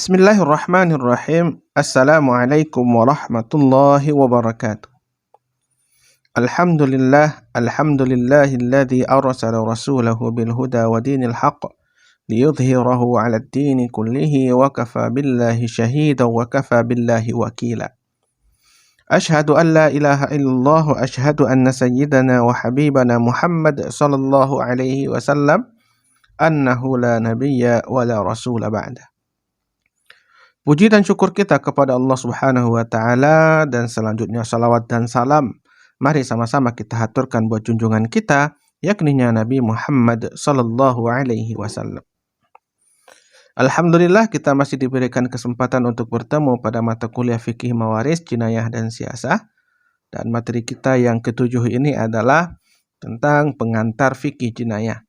Bismillahirrahmanirrahim. Assalamualaikum warahmatullahi wabarakatuh. Alhamdulillahilladzi arsala rasulahu bil huda wa dinil haqq liyudhhirahu 'alad dini kullihi wa kafa billahi shahidan wa kafa billahi wakila. Ashhadu an la ilaha illallah wa ashhadu anna sayyidana wa habibana Muhammad sallallahu alaihi wasallam annahu la nabiyya wa la rasula ba'da. Puji dan syukur kita kepada Allah Subhanahu wa taala, dan selanjutnya salawat dan salam mari sama-sama kita haturkan buat junjungan kita, yakninya Nabi Muhammad sallallahu alaihi wasallam. Alhamdulillah kita masih diberikan kesempatan untuk bertemu pada mata kuliah fikih mawaris, jinayah dan siasah. Dan materi kita yang ketujuh ini adalah tentang pengantar fikih jinayah.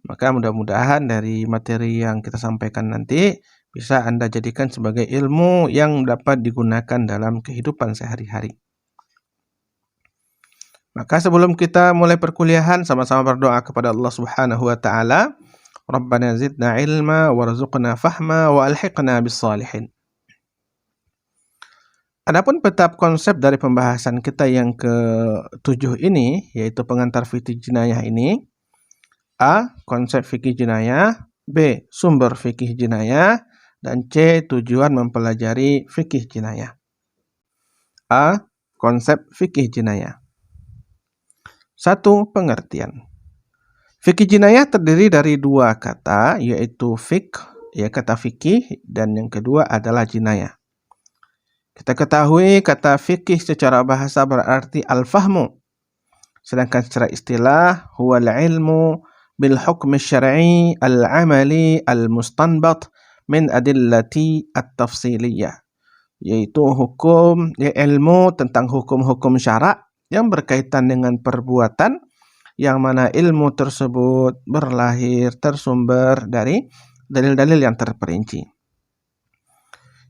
Maka mudah-mudahan dari materi yang kita sampaikan nanti bisa Anda jadikan sebagai ilmu yang dapat digunakan dalam kehidupan sehari-hari. Maka sebelum kita mulai perkuliahan, sama-sama berdoa kepada Allah Subhanahu wa taala. Rabbana zidna ilma warzuqna fahma wa alhiqna bis salihin. Adapun petap konsep dari pembahasan kita yang ke-7 ini, yaitu pengantar fikih jinayah ini. A. Konsep fikih jinayah. B. Sumber fikih jinayah. Dan C. Tujuan mempelajari fikih jinayah. A. Konsep fikih jinayah. 1. Pengertian. Fikih jinayah terdiri dari dua kata, yaitu fik, kata fikih, dan yang kedua adalah jinayah. Kita ketahui kata fikih secara bahasa berarti al-fahmu, sedangkan secara istilah huwal ilmu bil hukmi syar'i al-amali al-mustanbat min adillati at-tafsiliyah, yaitu hukum, ilmu tentang hukum-hukum syarak yang berkaitan dengan perbuatan, yang mana ilmu tersebut tersumber dari dalil-dalil yang terperinci.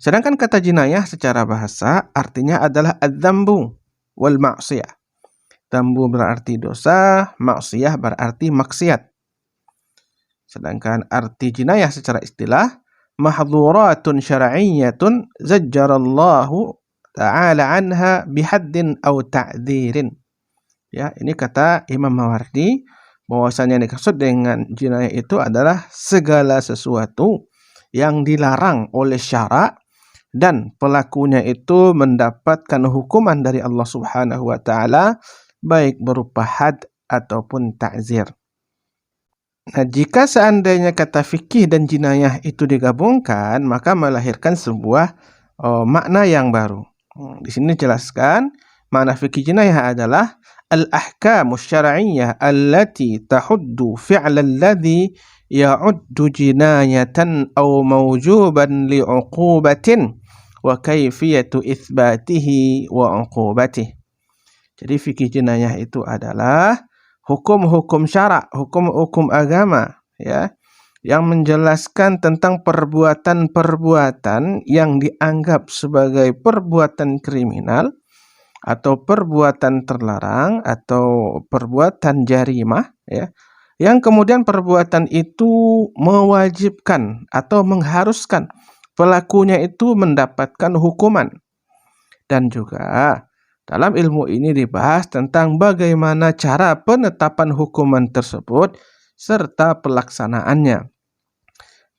Sedangkan kata jinayah secara bahasa artinya adalah adzambu wal ma'siyah. Dzambu berarti dosa, maksiyah berarti maksiat. Sedangkan arti jinayah secara istilah mahdhuratun syar'iyyatun zajjarallahu ta'ala anha bihaddin aw ta'dzirin. Ya, ini kata Imam Mawardi, bahwasanya yang dimaksud dengan jinayah itu adalah segala sesuatu yang dilarang oleh syarak dan pelakunya itu mendapatkan hukuman dari Allah Subhanahu wa taala, baik berupa had ataupun ta'zir. Nah, jika seandainya kata fikih dan jinayah itu digabungkan, maka melahirkan sebuah makna yang baru. Di sini jelaskan makna fikih jinayah adalah al-ahkamu syar'iyyah allati tahuddu fi'la alladhi ya'uddu jinayatan aw mawjuban li'uqubatin wa kayfiyatu itsbatihi wa 'uqubatihi. Jadi fikih jinayah itu adalah hukum-hukum syarak, hukum-hukum agama, ya, yang menjelaskan tentang perbuatan-perbuatan yang dianggap sebagai perbuatan kriminal atau perbuatan terlarang atau perbuatan jarimah, ya, yang kemudian perbuatan itu mewajibkan atau mengharuskan pelakunya itu mendapatkan hukuman. Dan juga dalam ilmu ini dibahas tentang bagaimana cara penetapan hukuman tersebut serta pelaksanaannya.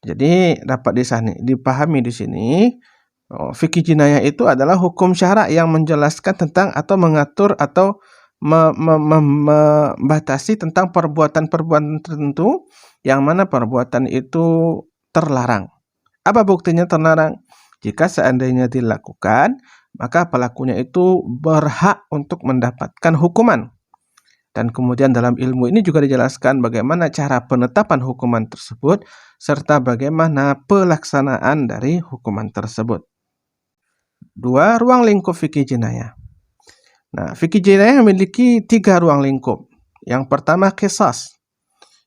Jadi dapat dipahami di sini, fikih jinayah itu adalah hukum syarak yang menjelaskan tentang atau mengatur atau membatasi tentang perbuatan-perbuatan tertentu yang mana perbuatan itu terlarang. Apa buktinya terlarang? Jika seandainya dilakukan, maka pelakunya itu berhak untuk mendapatkan hukuman. Dan kemudian dalam ilmu ini juga dijelaskan bagaimana cara penetapan hukuman tersebut serta bagaimana pelaksanaan dari hukuman tersebut. 2. Ruang lingkup fikih jinayah. Nah, fikih jinayah memiliki 3 ruang lingkup. Yang pertama qisas.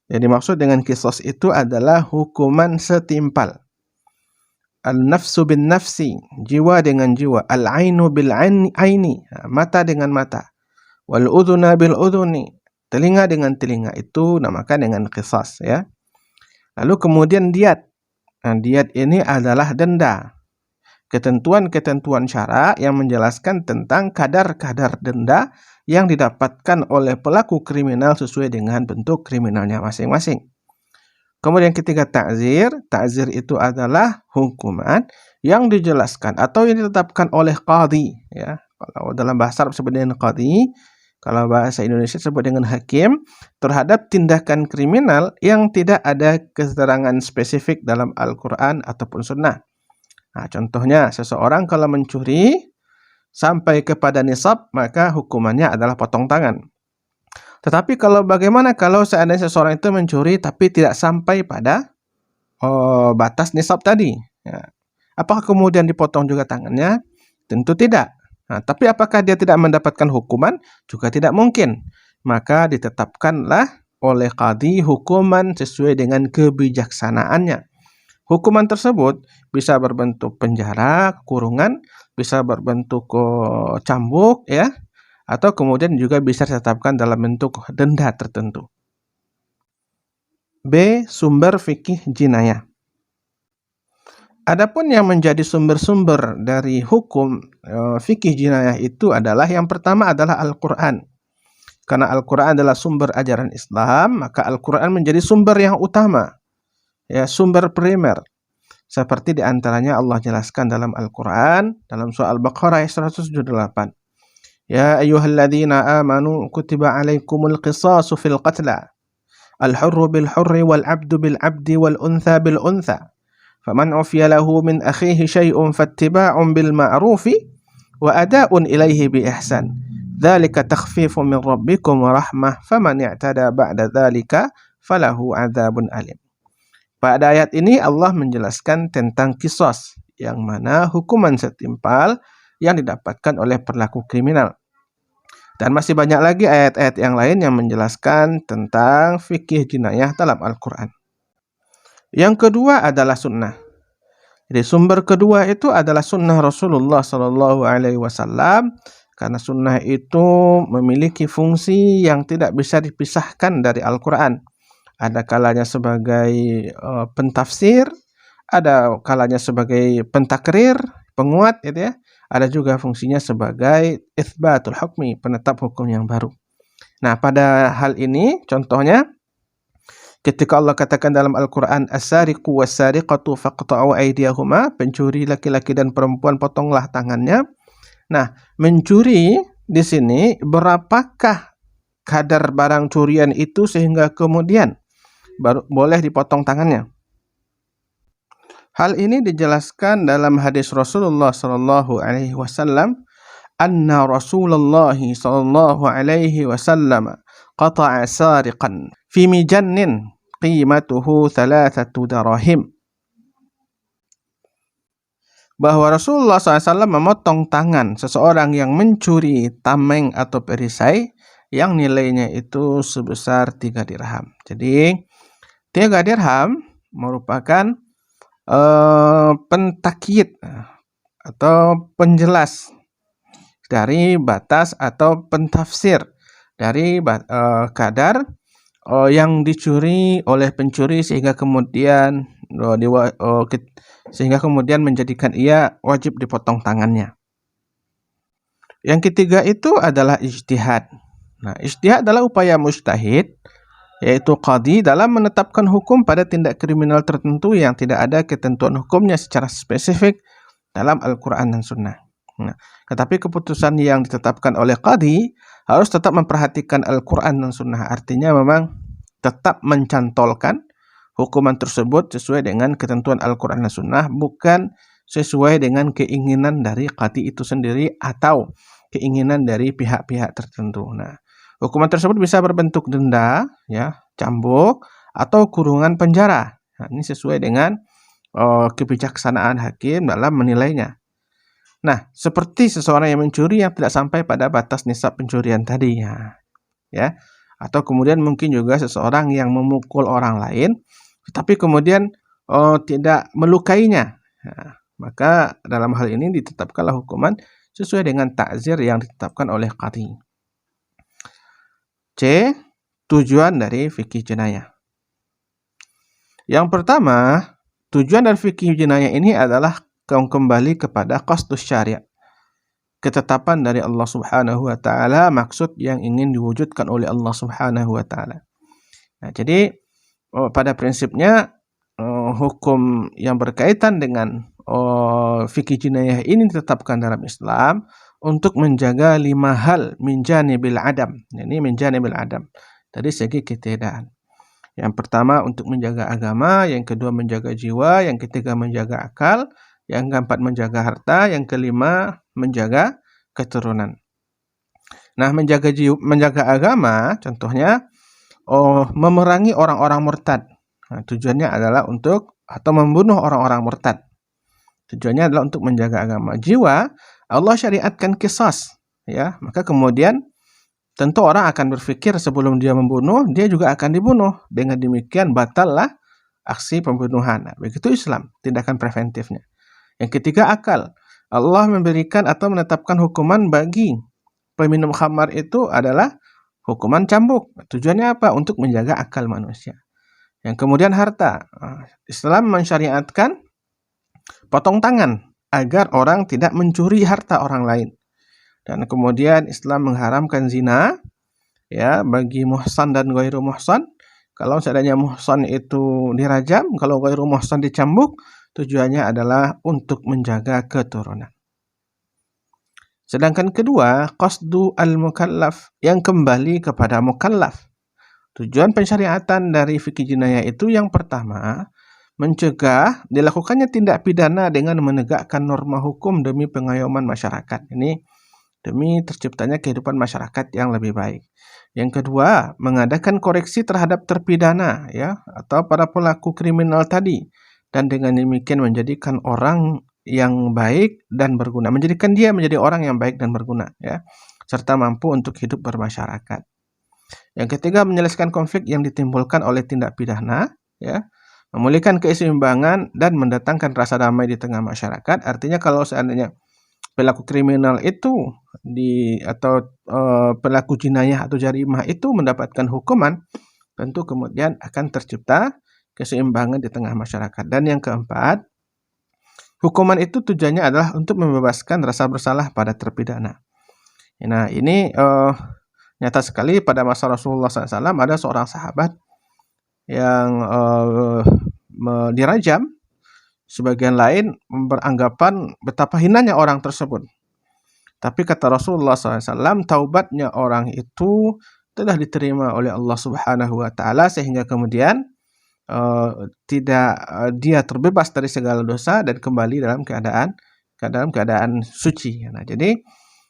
Yang dimaksud dengan qisas itu adalah hukuman setimpal. Al-nafsu bin nafsi, jiwa dengan jiwa. Al-ainu bil aini, mata dengan mata. Wal-udhuna bil udhuni, telinga dengan telinga, itu namakan dengan qisas, ya. Lalu kemudian diat. Nah, diyat ini adalah denda. Ketentuan-ketentuan syara yang menjelaskan tentang kadar-kadar denda yang didapatkan oleh pelaku kriminal sesuai dengan bentuk kriminalnya masing-masing. Kemudian ketiga ta'zir. Ta'zir itu adalah hukuman yang dijelaskan atau yang ditetapkan oleh qadhi, ya. Kalau dalam bahasa Arab disebut dengan qadhi, kalau bahasa Indonesia disebut dengan hakim, terhadap tindakan kriminal yang tidak ada keterangan spesifik dalam Al-Quran ataupun Sunnah. Nah, contohnya seseorang kalau mencuri sampai kepada nisab, maka hukumannya adalah potong tangan. Tetapi bagaimana kalau seandainya seseorang itu mencuri tapi tidak sampai pada batas nisab tadi? Ya. Apakah kemudian dipotong juga tangannya? Tentu tidak. Nah, tapi apakah dia tidak mendapatkan hukuman? Juga tidak mungkin. Maka ditetapkanlah oleh qadhi hukuman sesuai dengan kebijaksanaannya. Hukuman tersebut bisa berbentuk penjara, kurungan, bisa berbentuk cambuk, ya, atau kemudian juga bisa ditetapkan dalam bentuk denda tertentu. B. Sumber fikih jinayah. Adapun yang menjadi sumber-sumber dari hukum fikih jinayah itu adalah yang pertama adalah Al-Quran. Karena Al-Quran adalah sumber ajaran Islam, maka Al-Quran menjadi sumber yang utama, ya, sumber primer. Seperti diantaranya Allah jelaskan dalam Al-Quran, dalam surah Al-Baqarah ayat 178. Ya ayyuhalladzina amanu kutiba alaikumul qisasu fil qatla. Al-hurru bil hurri wal abdu bil abdi wal untha bil untha. Faman ufiya lahu min akhihi syai'un fattiba'un bil ma'rufi wa ada'un ilaihi bi ihsan. Dzalika takhfifun min rabbikum wa rahmah faman i'tada ba'da dzalika falahu 'adzabun alim. Pada ayat ini Allah menjelaskan tentang qisas, yang mana hukuman setimpal yang didapatkan oleh pelaku kriminal. Dan masih banyak lagi ayat-ayat yang lain yang menjelaskan tentang fikih jinayah dalam Al-Quran. Yang kedua adalah sunnah. Jadi sumber kedua itu adalah sunnah Rasulullah SAW, karena sunnah itu memiliki fungsi yang tidak bisa dipisahkan dari Al-Quran. Ada kalanya sebagai pentafsir, ada kalanya sebagai pentakrir, penguat, gitu ya. Ada juga fungsinya sebagai itsbatul hukmi, penetap hukum yang baru. Nah, pada hal ini contohnya ketika Allah katakan dalam Al-Qur'an as-sariqu was-sariqatu faqta'u aydiyahuma, pencuri laki-laki dan perempuan potonglah tangannya. Nah, mencuri di sini berapakah kadar barang curian itu sehingga kemudian baru boleh dipotong tangannya? Hal ini dijelaskan dalam hadis Rasulullah sallallahu alaihi wasallam, anna Rasulullah sallallahu alaihi wasallam qata'a sariqan fi mijannin qimatuhu 3 darahim. Bahwa Rasulullah SAW memotong tangan seseorang yang mencuri tameng atau perisai yang nilainya itu sebesar 3 dirham. Jadi 3 dirham merupakan pentakyid atau penjelas dari batas atau pentafsir dari kadar yang dicuri oleh pencuri sehingga kemudian menjadikan ia wajib dipotong tangannya. Yang ketiga itu adalah ijtihad. Nah, ijtihad adalah upaya mujtahid, yaitu qadhi, dalam menetapkan hukum pada tindak kriminal tertentu yang tidak ada ketentuan hukumnya secara spesifik dalam Al-Quran dan Sunnah. Nah, tetapi keputusan yang ditetapkan oleh qadhi harus tetap memperhatikan Al-Quran dan Sunnah. Artinya memang tetap mencantolkan hukuman tersebut sesuai dengan ketentuan Al-Quran dan Sunnah, bukan sesuai dengan keinginan dari qadhi itu sendiri atau keinginan dari pihak-pihak tertentu. Nah, hukuman tersebut bisa berbentuk denda, ya, cambuk, atau kurungan penjara. Nah, ini sesuai dengan kebijaksanaan hakim dalam menilainya. Nah, seperti seseorang yang mencuri yang tidak sampai pada batas nisab pencurian tadi, ya. Atau kemudian mungkin juga seseorang yang memukul orang lain, tetapi kemudian tidak melukainya. Nah, maka dalam hal ini ditetapkanlah hukuman sesuai dengan ta'zir yang ditetapkan oleh qadhi. C. Tujuan dari fikih jinayah. Yang pertama, tujuan dari fikih jinayah ini adalah kembali kepada qasdus syari', ketetapan dari Allah Subhanahu wa taala, maksud yang ingin diwujudkan oleh Allah Subhanahu wa taala. Nah, jadi pada prinsipnya hukum yang berkaitan dengan fikih jinayah ini ditetapkan dalam Islam untuk menjaga 5 hal min janibil adam. Ini min janibil adam, dari segi ketiadaan. Yang pertama untuk menjaga agama, yang kedua menjaga jiwa, yang ketiga menjaga akal, yang keempat menjaga harta, yang kelima menjaga keturunan. Nah, menjaga agama contohnya memerangi orang-orang murtad. Nah, tujuannya adalah untuk atau membunuh orang-orang murtad. Tujuannya adalah untuk menjaga agama. Jiwa, Allah syariatkan qisas, ya. Maka kemudian tentu orang akan berpikir sebelum dia membunuh, dia juga akan dibunuh. Dengan demikian batallah aksi pembunuhan. Nah, begitu Islam, tindakan preventifnya. Yang ketiga, akal. Allah memberikan atau menetapkan hukuman bagi peminum khamar itu adalah hukuman cambuk. Tujuannya apa? Untuk menjaga akal manusia. Yang kemudian harta. Islam mensyariatkan potong tangan agar orang tidak mencuri harta orang lain. Dan kemudian Islam mengharamkan zina, ya, bagi muhsan dan ghairu muhsan. Kalau seandainya muhsan itu dirajam, kalau ghairu muhsan dicambuk, tujuannya adalah untuk menjaga keturunan. Sedangkan kedua, qasdu al-mukallaf, yang kembali kepada mukallaf. Tujuan pensyariatan dari fikih jinayah itu yang pertama, mencegah dilakukannya tindak pidana dengan menegakkan norma hukum demi pengayoman masyarakat. Ini demi terciptanya kehidupan masyarakat yang lebih baik. Yang kedua, mengadakan koreksi terhadap terpidana, ya, atau para pelaku kriminal tadi, dan dengan demikian menjadikan orang yang baik dan berguna, menjadikan dia menjadi orang yang baik dan berguna, ya, serta mampu untuk hidup bermasyarakat. Yang ketiga, menyelesaikan konflik yang ditimbulkan oleh tindak pidana, ya, memulihkan keseimbangan dan mendatangkan rasa damai di tengah masyarakat. Artinya kalau seandainya pelaku kriminal itu atau pelaku jinayah atau jarimah itu mendapatkan hukuman, tentu kemudian akan tercipta keseimbangan di tengah masyarakat. Dan yang keempat, hukuman itu tujuannya adalah untuk membebaskan rasa bersalah pada terpidana. Nah, ini nyata sekali pada masa Rasulullah SAW ada seorang sahabat yang dirajam. Sebagian lain beranggapan betapa hinanya orang tersebut. Tapi kata Rasulullah SAW, taubatnya orang itu telah diterima oleh Allah Subhanahu wa taala sehingga kemudian dia terbebas dari segala dosa dan kembali dalam keadaan suci. Nah, jadi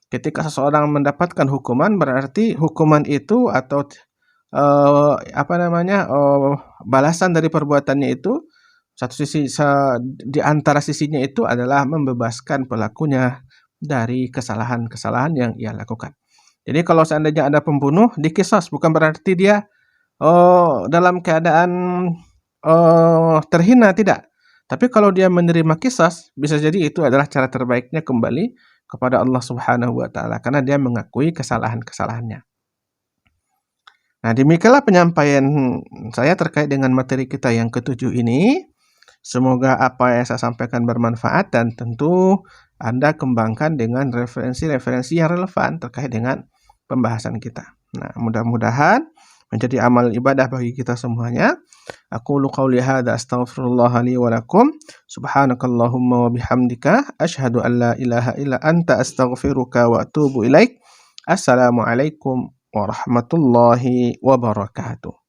ketika seseorang mendapatkan hukuman, berarti hukuman itu atau balasan dari perbuatannya itu, satu sisi di antara sisinya itu adalah membebaskan pelakunya dari kesalahan-kesalahan yang ia lakukan. Jadi kalau seandainya ada pembunuh dikisas, bukan berarti dia dalam keadaan terhina, tidak. Tapi kalau dia menerima kisas, bisa jadi itu adalah cara terbaiknya kembali kepada Allah Subhanahu wa taala karena dia mengakui kesalahan-kesalahannya. Nah, demikianlah penyampaian saya terkait dengan materi kita yang ketujuh ini. Semoga apa yang saya sampaikan bermanfaat dan tentu Anda kembangkan dengan referensi-referensi yang relevan terkait dengan pembahasan kita. Nah, mudah-mudahan menjadi amal ibadah bagi kita semuanya. Aqulu qauli hadza astaghfirullah li wa lakum. Subhanakallahumma wa bihamdika asyhadu an la ilaha illa anta astaghfiruka wa atubu ilaik. Assalamualaikum warahmatullahi wabarakatuh.